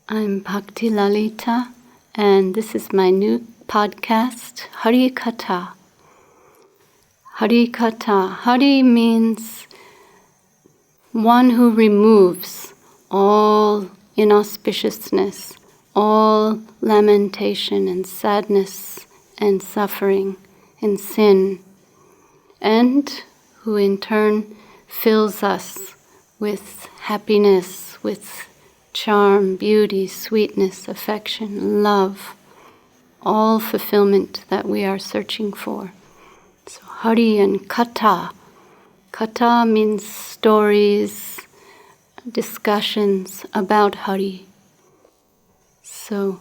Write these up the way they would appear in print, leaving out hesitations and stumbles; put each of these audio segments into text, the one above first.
I'm Bhakti Lalita, and this is my new podcast, Hari-Katha. Hari-Katha. Hari means one who removes all inauspiciousness, all lamentation and sadness and suffering and sin, and who in turn fills us with happiness, with charm, beauty, sweetness, affection, love, all fulfillment that we are searching for. So Hari and Katha. Katha means stories, discussions about Hari. So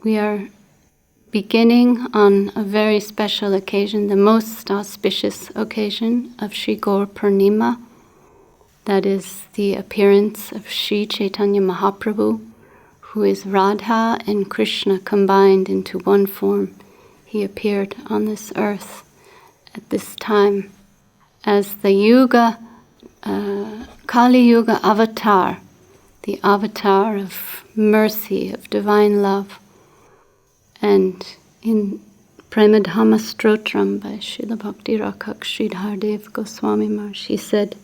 we are beginning on a very special occasion, the most auspicious occasion of Sri Gaura Purnima. That is the appearance of Sri Chaitanya-Mahaprabhu, who is Radha and Krishna combined into one form. He appeared on this earth at this time as the Yuga, Kali Yuga avatar, the avatar of mercy, of divine love. And in Premadhamma Stotram by Srila Bhakti Rakak Sridhardev Goswami Maharaj, he said,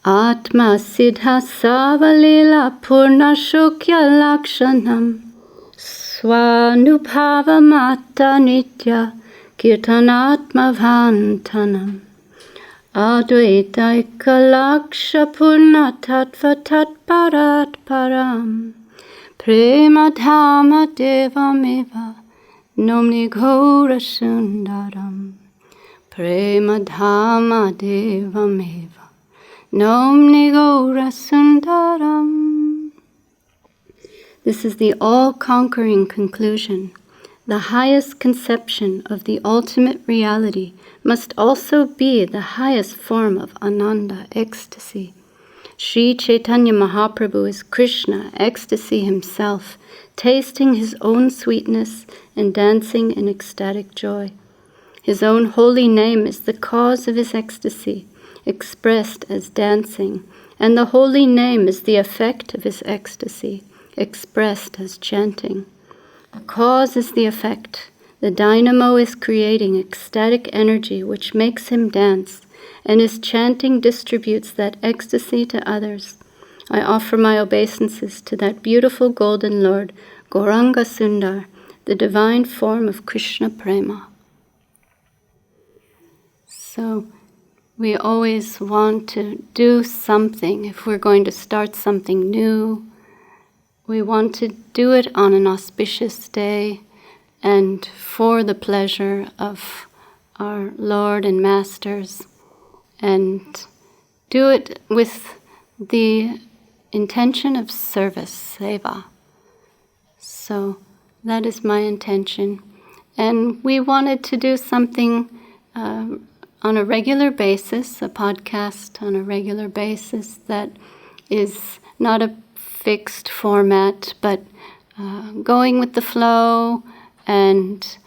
Atma Siddha Savalila Purna Shukya Lakshanam Swanubhava Mata Nitya Kirtanatma Vantanam Advaita Ikalaksha Purna Tattva Tatparat Param Premadhamma Devameva Nomni Gaura Sundaram Premadhamma Devameva Nomni Gaura Sundaram. This is the all-conquering conclusion. The highest conception of the ultimate reality must also be the highest form of Ananda, ecstasy. Sri Chaitanya Mahaprabhu is Krishna, ecstasy himself, tasting his own sweetness and dancing in ecstatic joy. His own holy name is the cause of his ecstasy, expressed as dancing, and the holy name is the effect of his ecstasy, expressed as chanting. The cause is the effect. The dynamo is creating ecstatic energy which makes him dance, and his chanting distributes that ecstasy to others. I offer my obeisances to that beautiful golden Lord, Gauranga Sundar, the divine form of Krishna Prema. So, we always want to do something. If we're going to start something new, we want to do it on an auspicious day and for the pleasure of our Lord and Masters, and do it with the intention of service, seva. So that is my intention. And we wanted to do something on a regular basis, a podcast on a regular basis that is not a fixed format, but going with the flow, and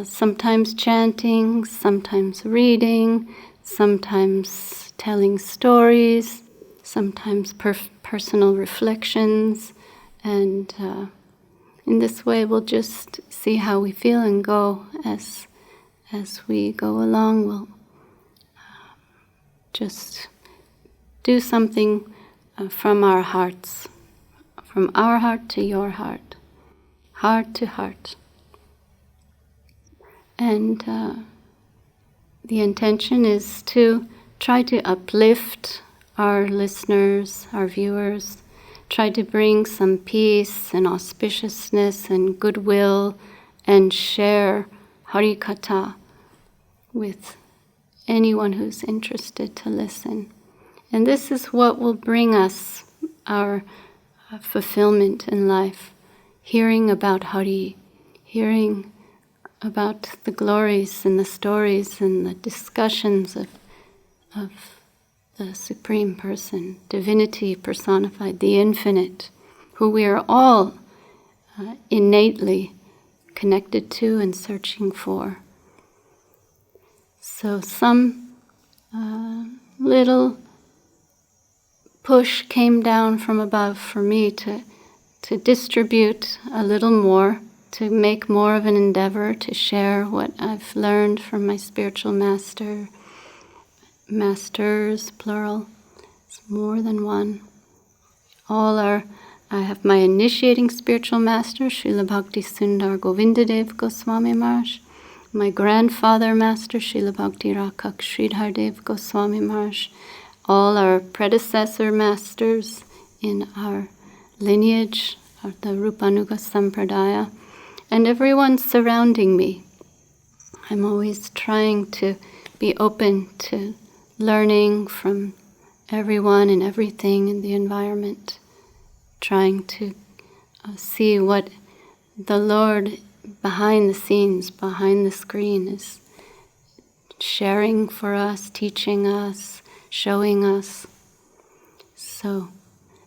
sometimes chanting, sometimes reading, sometimes telling stories, sometimes personal reflections, and in this way we'll just see how we feel and go as we go along. We'll just do something from our hearts, from our heart to your heart to heart. And the intention is to try to uplift our listeners, our viewers, try to bring some peace and auspiciousness and goodwill, and share Hari-Katha with anyone who's interested to listen. And this is what will bring us our fulfillment in life, hearing about Hari, hearing about the glories and the stories and the discussions of the Supreme Person, divinity personified, the infinite, who we are all innately connected to and searching for. So some little push came down from above for me to distribute a little more, to make more of an endeavor to share what I've learned from my spiritual masters, plural. It's more than one. I have my initiating spiritual master, Srila Bhakti Sundar Govindadev Goswami Maharaj, my grandfather master, Srila Bhakti Rakak Sridhar Dev Goswami Maharaj, all our predecessor masters in our lineage, the Rupanuga Sampradaya, and everyone surrounding me. I'm always trying to be open to learning from everyone and everything in the environment, trying to see what the Lord behind the scenes, behind the screen is sharing for us, teaching us, showing us. So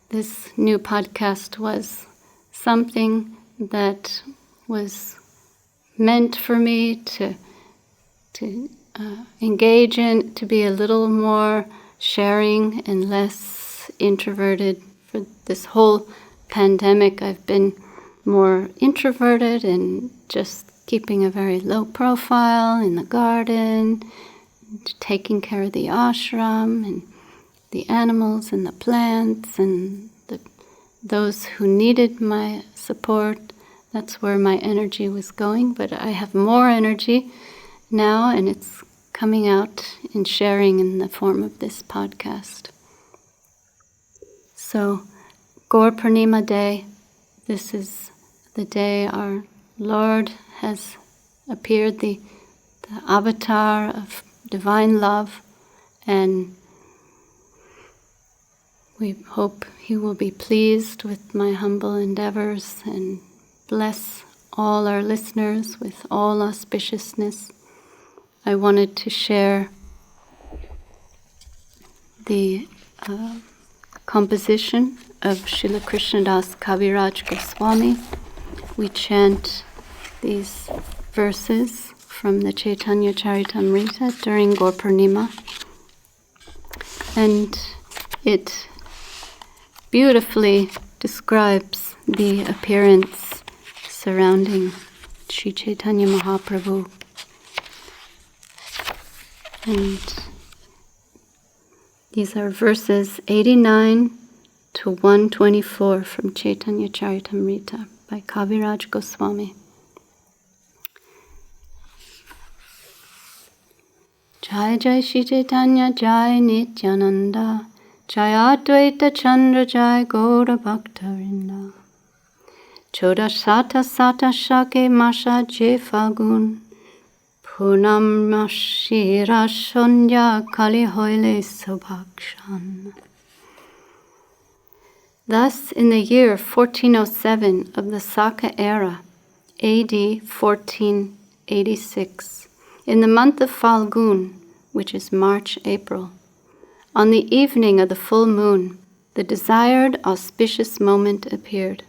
this new podcast was something that was meant for me to engage in, to be a little more sharing and less introverted. For this whole pandemic, I've been more introverted and just keeping a very low profile in the garden, taking care of the ashram and the animals and the plants and those who needed my support. That's where my energy was going, but I have more energy now, and it's coming out in sharing in the form of this podcast. So, Gaura Purnima Day, this is the day our Lord has appeared, the avatar of divine love, and we hope He will be pleased with my humble endeavors and bless all our listeners with all auspiciousness. I wanted to share the composition of Srila Krishnadas Kaviraj Goswami. We chant these verses from the Chaitanya-charitamrita during Gaura Purnima, and it beautifully describes the appearance surrounding Sri Chaitanya Mahaprabhu. And these are verses 89 to 124 from Chaitanya-charitamrita by Kaviraj Goswami. Jai Jai Sri Chaitanya, Jai Nityananda, Jai Advaita Chandra, Jai Gaura Bhaktarinda. Choda Sata Sata Shake Masha Je Fagun, Purnamashira Shonya Kali Hoile Sobhakshan. Thus, in the year 1407 of the Saka era, AD 1486, in the month of Falgun, which is March-April, on the evening of the full moon, the desired auspicious moment appeared.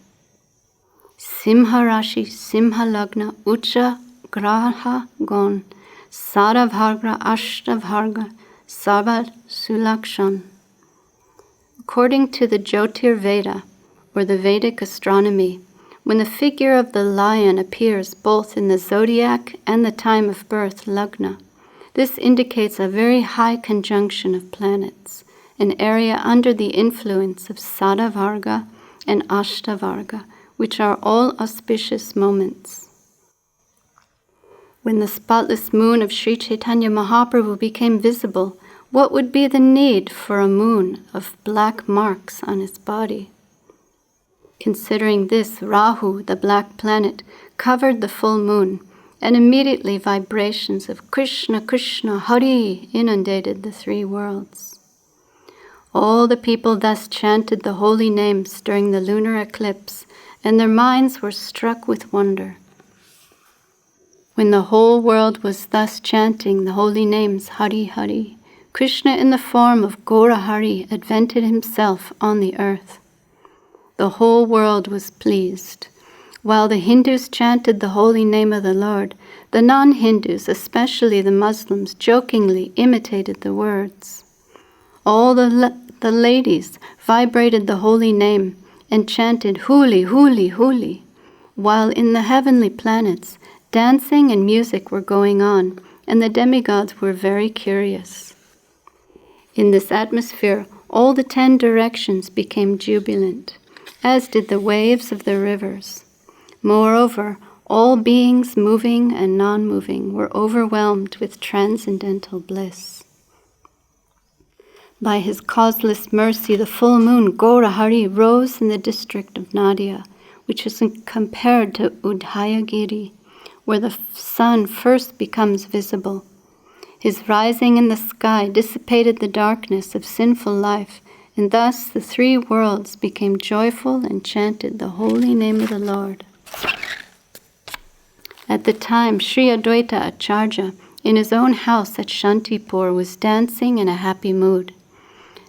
Simha Rashi, Simha Lagna, Ucha Graha Gon, Saravharga, Ashtavharga, Sabad Sulakshan. According to the Jyotir Veda, or the Vedic astronomy, when the figure of the lion appears both in the zodiac and the time of birth, Lagna, this indicates a very high conjunction of planets, an area under the influence of Sadavarga and Ashtavarga, which are all auspicious moments. When the spotless moon of Sri Chaitanya Mahaprabhu became visible, what would be the need for a moon of black marks on his body? Considering this, Rahu, the black planet, covered the full moon, and immediately vibrations of Krishna, Krishna, Hari inundated the three worlds. All the people thus chanted the holy names during the lunar eclipse, and their minds were struck with wonder. When the whole world was thus chanting the holy names Hari Hari, Krishna in the form of Gaura Hari advented himself on the earth. The whole world was pleased. While the Hindus chanted the holy name of the Lord, the non-Hindus, especially the Muslims, jokingly imitated the words. All the the ladies vibrated the holy name and chanted Huli, Huli, Huli, while in the heavenly planets, dancing and music were going on, and the demigods were very curious. In this atmosphere, all the 10 directions became jubilant, as did the waves of the rivers. Moreover, all beings moving and non-moving were overwhelmed with transcendental bliss. By his causeless mercy, the full moon Gaura Hari rose in the district of Nadia, which is compared to Udayagiri, where the sun first becomes visible. His rising in the sky dissipated the darkness of sinful life, and thus the 3 worlds became joyful and chanted the holy name of the Lord. At the time, Sri Advaita Acharya, in his own house at Shantipur, was dancing in a happy mood.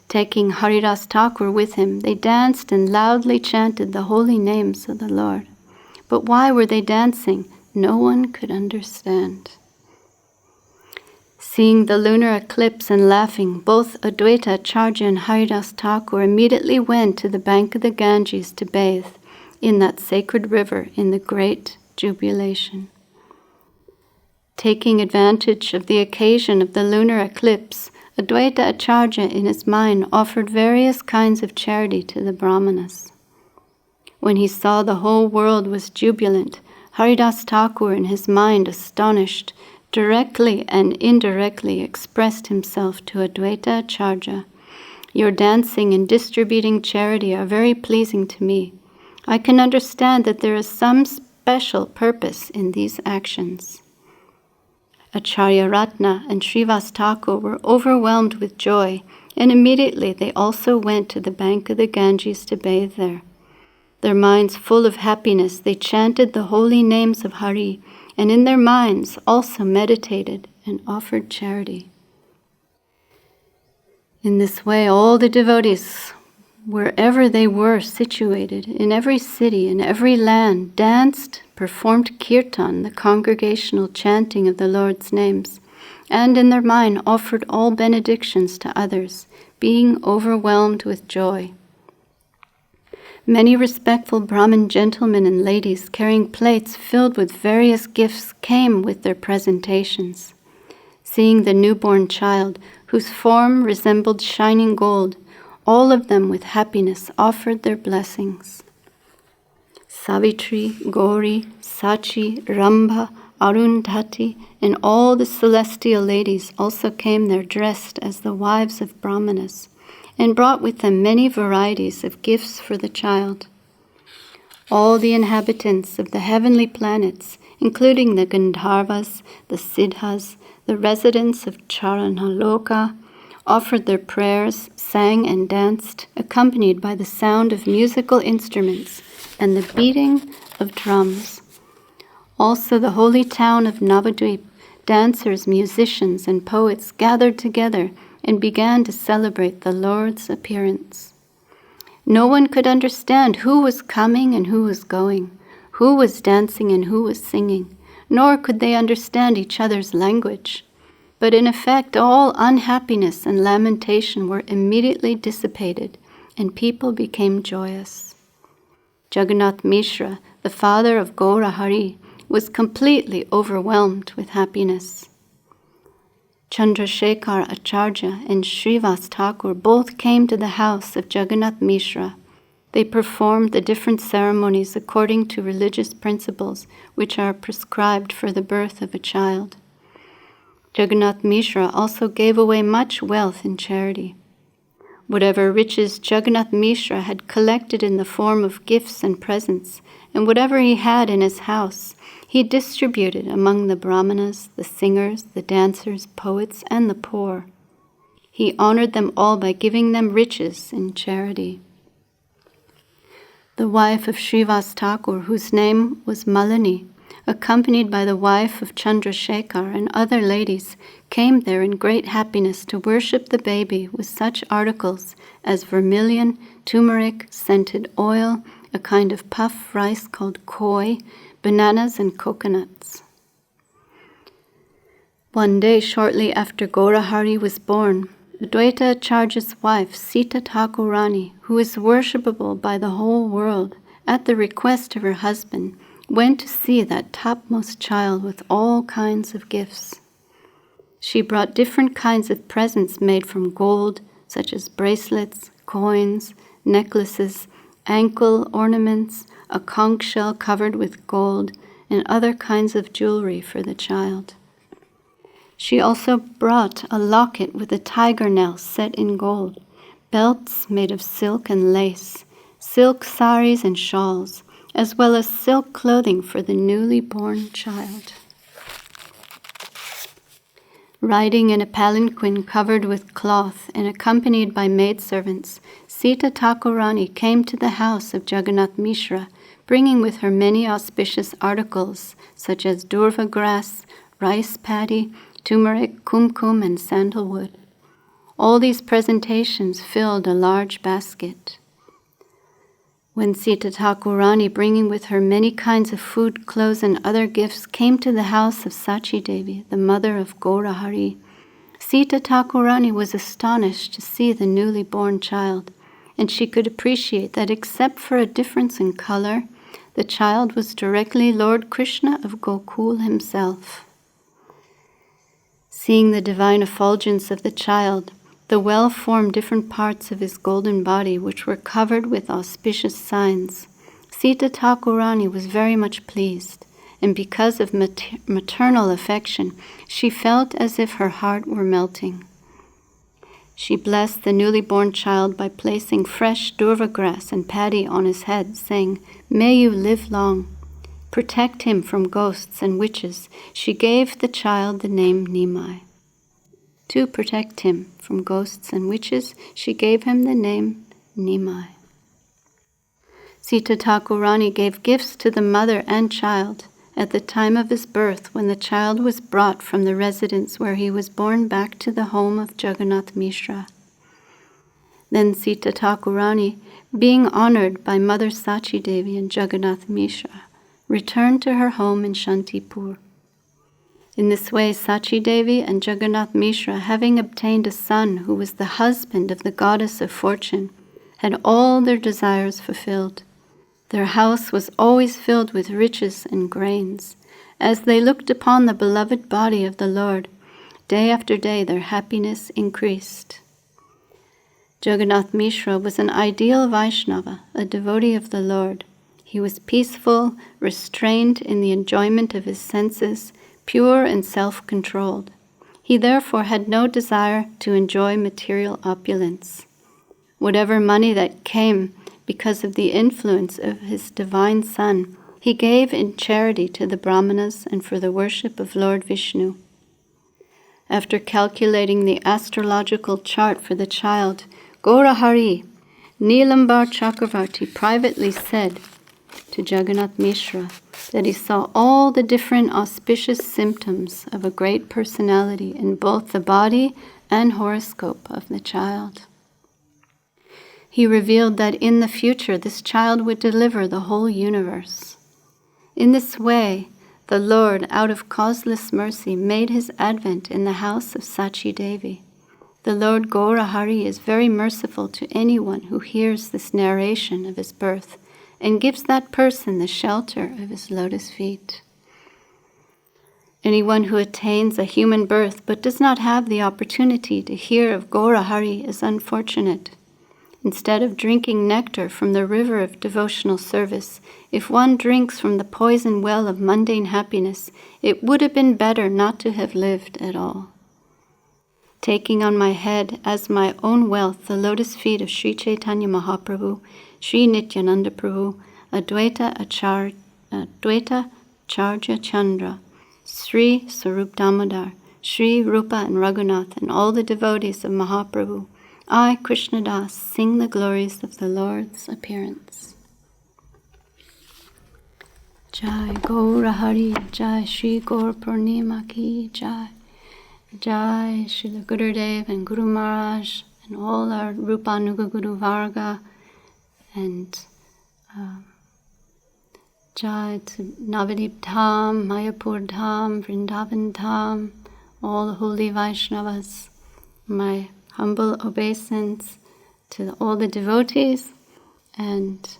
Taking Haridas Thakur with him, they danced and loudly chanted the holy names of the Lord. But why were they dancing? No one could understand. Seeing the lunar eclipse and laughing, both Advaita Acharya and Haridas Thakur immediately went to the bank of the Ganges to bathe in that sacred river in the great jubilation. Taking advantage of the occasion of the lunar eclipse, Advaita Acharya in his mind offered various kinds of charity to the Brahmanas. When he saw the whole world was jubilant, Haridas Thakur in his mind astonished, directly and indirectly expressed himself to Advaita Acharya. Your dancing and distributing charity are very pleasing to me. I can understand that there is some special purpose in these actions. Acharya Ratna and Srivas Thakur were overwhelmed with joy, and immediately they also went to the bank of the Ganges to bathe there. Their minds full of happiness, they chanted the holy names of Hari, and in their minds also meditated and offered charity. In this way, all the devotees, wherever they were situated, in every city, in every land, danced, performed kirtan, the congregational chanting of the Lord's names, and in their mind offered all benedictions to others, being overwhelmed with joy. Many respectful Brahmin gentlemen and ladies carrying plates filled with various gifts came with their presentations. Seeing the newborn child, whose form resembled shining gold, all of them with happiness offered their blessings. Savitri, Gauri, Sachi, Rambha, Arundhati, and all the celestial ladies also came there dressed as the wives of Brahmanas, and brought with them many varieties of gifts for the child. All the inhabitants of the heavenly planets, including the Gandharvas, the Siddhas, the residents of Charanaloka, offered their prayers, sang and danced, accompanied by the sound of musical instruments and the beating of drums. Also the holy town of Navadvip, dancers, musicians, and poets gathered together and began to celebrate the Lord's appearance. No one could understand who was coming and who was going, who was dancing and who was singing, nor could they understand each other's language. But in effect, all unhappiness and lamentation were immediately dissipated, and people became joyous. Jagannath Mishra, the father of Gaura Hari, was completely overwhelmed with happiness. Chandrasekhar Acharya and Srivas Thakur both came to the house of Jagannath Mishra. They performed the different ceremonies according to religious principles which are prescribed for the birth of a child. Jagannath Mishra also gave away much wealth in charity. Whatever riches Jagannath Mishra had collected in the form of gifts and presents, and whatever he had in his house, he distributed among the Brahmanas, the singers, the dancers, poets, and the poor. He honored them all by giving them riches in charity. The wife of Srivas Thakur, whose name was Malini, accompanied by the wife of Chandrasekhar and other ladies, came there in great happiness to worship the baby with such articles as vermilion, turmeric, scented oil, a kind of puff rice called koi, bananas and coconuts. One day, shortly after Gaura Hari was born, Advaita Acharya's wife, Sita Thakurani, who is worshipable by the whole world, at the request of her husband, went to see that topmost child with all kinds of gifts. She brought different kinds of presents made from gold, such as bracelets, coins, necklaces, ankle ornaments, a conch shell covered with gold, and other kinds of jewelry for the child. She also brought a locket with a tiger nail set in gold, belts made of silk and lace, silk saris and shawls, as well as silk clothing for the newly born child. Riding in a palanquin covered with cloth and accompanied by maidservants, Sita Thakurani came to the house of Jagannath Mishra, bringing with her many auspicious articles such as durva grass, rice paddy, turmeric, kumkum, and sandalwood. All these presentations filled a large basket. When Sita Thakurani, bringing with her many kinds of food, clothes, and other gifts, came to the house of Sachi Devi, the mother of Gaura Hari, Sita Thakurani was astonished to see the newly born child, and she could appreciate that except for a difference in color, the child was directly Lord Krishna of Gokul himself. Seeing the divine effulgence of the child, the well-formed different parts of his golden body, which were covered with auspicious signs, Sita Thakurani was very much pleased, and because of maternal affection, she felt as if her heart were melting. She blessed the newly born child by placing fresh durva grass and paddy on his head, saying, "May you live long. Protect him from ghosts and witches." She gave the child the name Nimai. To protect him from ghosts and witches, she gave him the name Nimai. Sita Thakurani gave gifts to the mother and child at the time of his birth, when the child was brought from the residence where he was born back to the home of Jagannath Mishra. Then Sita Thakurani, being honored by Mother Sachi Devi and Jagannath Mishra, returned to her home in Shantipur. In this way, Sachi Devi and Jagannath Mishra, having obtained a son who was the husband of the goddess of fortune, had all their desires fulfilled. Their house was always filled with riches and grains. As they looked upon the beloved body of the Lord, day after day their happiness increased. Jagannath Mishra was an ideal Vaishnava, a devotee of the Lord. He was peaceful, restrained in the enjoyment of his senses, pure and self-controlled. He therefore had no desire to enjoy material opulence. Whatever money that came because of the influence of his divine son, he gave in charity to the Brahmanas and for the worship of Lord Vishnu. After calculating the astrological chart for the child, Gaura Hari, Nilambar Chakravarti, privately said to Jagannath Mishra that he saw all the different auspicious symptoms of a great personality in both the body and horoscope of the child. He revealed that in the future this child would deliver the whole universe. In this way, the Lord, out of causeless mercy, made his advent in the house of Sachi Devi. The Lord Gaura Hari is very merciful to anyone who hears this narration of his birth and gives that person the shelter of his lotus feet. Anyone who attains a human birth but does not have the opportunity to hear of Gaura Hari is unfortunate. Instead of drinking nectar from the river of devotional service, if one drinks from the poison well of mundane happiness, it would have been better not to have lived at all. Taking on my head as my own wealth the lotus feet of Sri Chaitanya Mahaprabhu, Sri Nityananda Prabhu, Advaita Acharya Chandra, Sri Sarup Damodar, Sri Rupa and Raghunath, and all the devotees of Mahaprabhu, I, Krishnadas, sing the glories of the Lord's appearance. Jai Gaura Hari, Jai Sri Gaura Purnima ki Jai. Jai Srila Gurudev and Guru Maharaj and all our Rupanuga Guru Varga, and Jai to Navadip Dham, Mayapur Dham, Vrindavan Dham, all the holy Vaishnavas, my humble obeisance to all the devotees, and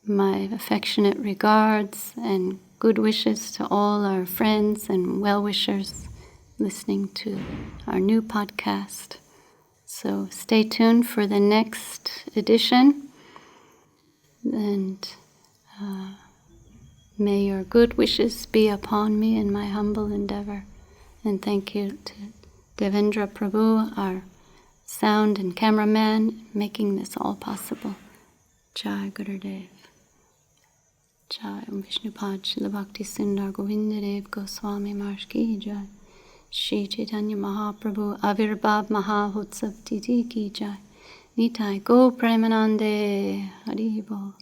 my affectionate regards and good wishes to all our friends and well-wishers listening to our new podcast. So stay tuned for the next edition, and may your good wishes be upon me in my humble endeavor. And thank you to Devendra Prabhu, our sound and cameraman, making this all possible. Jai Gurudev. Jai Om Vishnupad Srila Bhakti Sundar Govinda Dev Goswami Maharaj Ki Jai. Sri Chaitanya Mahaprabhu Avirbhav Mahahotsav Titi Ki Jai. Nitai Go Premanande Hari Bol.